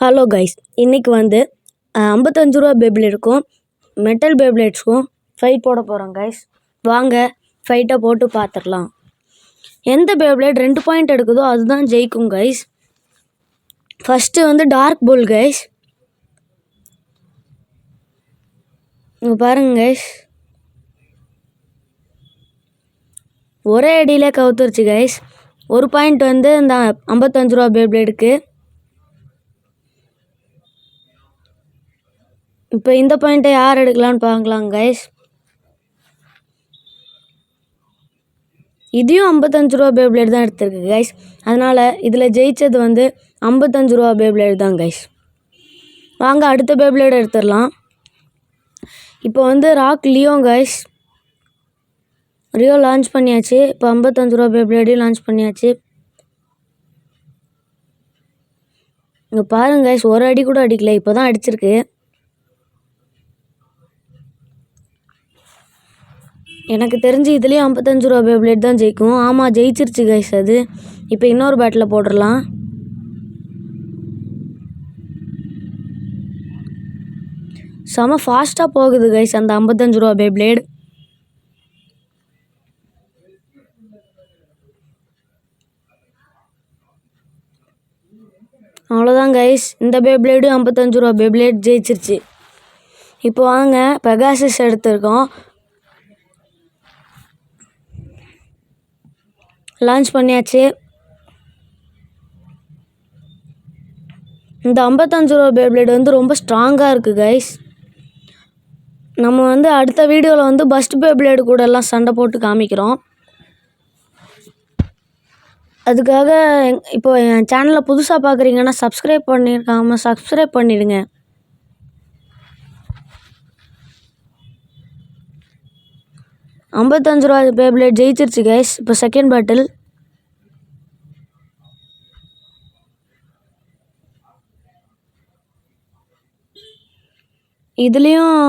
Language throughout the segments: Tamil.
ஹலோ கைஸ், இன்றைக்கி வந்து 55 ரூபா பேப்ளேடுக்கும் மெட்டல் பேப்ளேட்ஸ்க்கும் ஃபைட் போட போகிறோம் கைஸ். வாங்க ஃபைட்டை போட்டு பார்த்துடலாம். எந்த பேப்ளேட் 2 பாயிண்ட் எடுக்குதோ அதுதான் ஜெயிக்கும் கைஸ். ஃபஸ்ட்டு வந்து டார்க் புல் கைஸ். இங்கே பாருங்க கைஸ், ஒரே அடியிலே கவுத்துருச்சு கைஸ். 1 பாயிண்ட் வந்து இந்த 55 ரூபா பேப்ளேடுக்கு. இப்போ இந்த பாயிண்ட்டை யார் எடுக்கலான்னு பார்க்கலாம் கைஸ். இதையும் 55 ரூபா பேப்ளேட் தான் எடுத்திருக்கு கைஸ். அதனால் இதில் ஜெயித்தது வந்து 55 ரூபா பேப்ளேட் தான் கைஸ். வாங்க அடுத்த பேப்ளேட் எடுத்துடலாம். இப்போ வந்து rock Leo guys. Rio launch பண்ணியாச்சு. இப்போ 55 ரூபா பேப்ளேடையும் லான்ச் பண்ணியாச்சு. இங்கே பாருங்க கைஸ், ஒரு அடி கூட அடிக்கல, இப்போ தான் அடிச்சிருக்கு. எனக்கு தெரிஞ்சு இதுலேயும் 55 ரூபா பேப்ளேட் தான் ஜெயிக்கும். ஆமாம், ஜெயிச்சிருச்சு கைஸ் அது. இப்போ இன்னொரு பேட்டில் போட்டுடலாம். செம ஃபாஸ்ட்டாக போகுது கைஸ் அந்த 55 ரூபா பேப்ளேட். அவ்வளோதான் கைஸ், இந்த பேப்ளேடும் 55 ரூபா பேப்ளேட் ஜெயிச்சிருச்சு. இப்போ வாங்க பெகாசஸ் எடுத்திருக்கோம், லான்ச் பண்ணியாச்சு. இந்த 55 ரூபா பேப்ளேட் வந்து ரொம்ப ஸ்ட்ராங்காக இருக்குது கைஸ். நம்ம வந்து அடுத்த வீடியோவில் வந்து பஸ்ட் பேப்ளேடு கூட எல்லாம் சண்டை போட்டு காமிக்கிறோம். அதுக்காக இப்போ என் சேனலை புதுசாக பார்க்குறீங்கன்னா சப்ஸ்கிரைப் பண்ணிடுங்க. $55 ரூபா பேப்ளேட் ஜெயிச்சிருச்சு கைஸ். இப்போ செகண்ட் பேட்டில். இதுலேயும்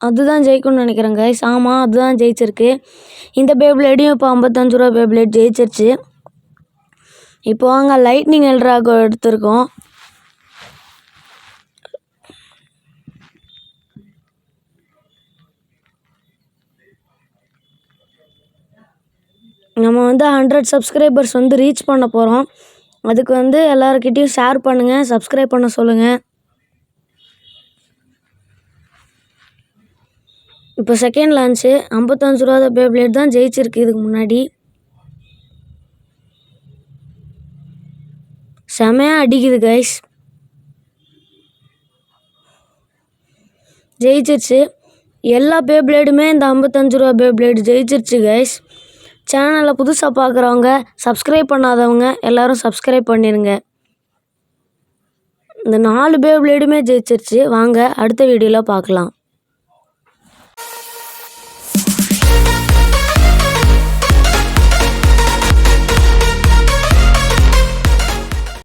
அதுதான் ஜெயிக்கும்னு நினைக்கிறேன் கைஸ். ஆமாம், அதுதான் ஜெயிச்சிருக்கு. இந்த பேப்ளேடையும் இப்போ 55 ரூபா பேப்ளேட் ஜெயிச்சிருச்சு. இப்போ வாங்க லைட்னிங் எல்ட்ராகோ எடுத்திருக்கோம். நம்ம வந்து 100 சப்ஸ்கிரைபர்ஸ் வந்து ரீச் பண்ண போகிறோம். அதுக்கு வந்து எல்லாருக்கிட்டையும் ஷேர் பண்ணுங்கள், சப்ஸ்கிரைப் பண்ண சொல்லுங்கள். இப்போ செகண்ட் லான்ச்சு 55 ரூபா பேப்ளேட் தான் ஜெயிச்சிருக்கு. இதுக்கு முன்னாடி செமையாக அடிக்குது கைஸ். ஜெயிச்சிருச்சு. எல்லா பேப்ளேடுமே இந்த 55 ரூபா பேப்ளேட் ஜெயிச்சிருச்சு கைஸ். சேனலை புதுசாக பார்க்குறவங்க, சப்ஸ்கிரைப் பண்ணாதவங்க எல்லோரும் சப்ஸ்கிரைப் பண்ணிடுங்க. இந்த 4 பேப்ளேடுமே ஜெயிச்சிருச்சு. வாங்க அடுத்த வீடியோவில் பார்க்கலாம்.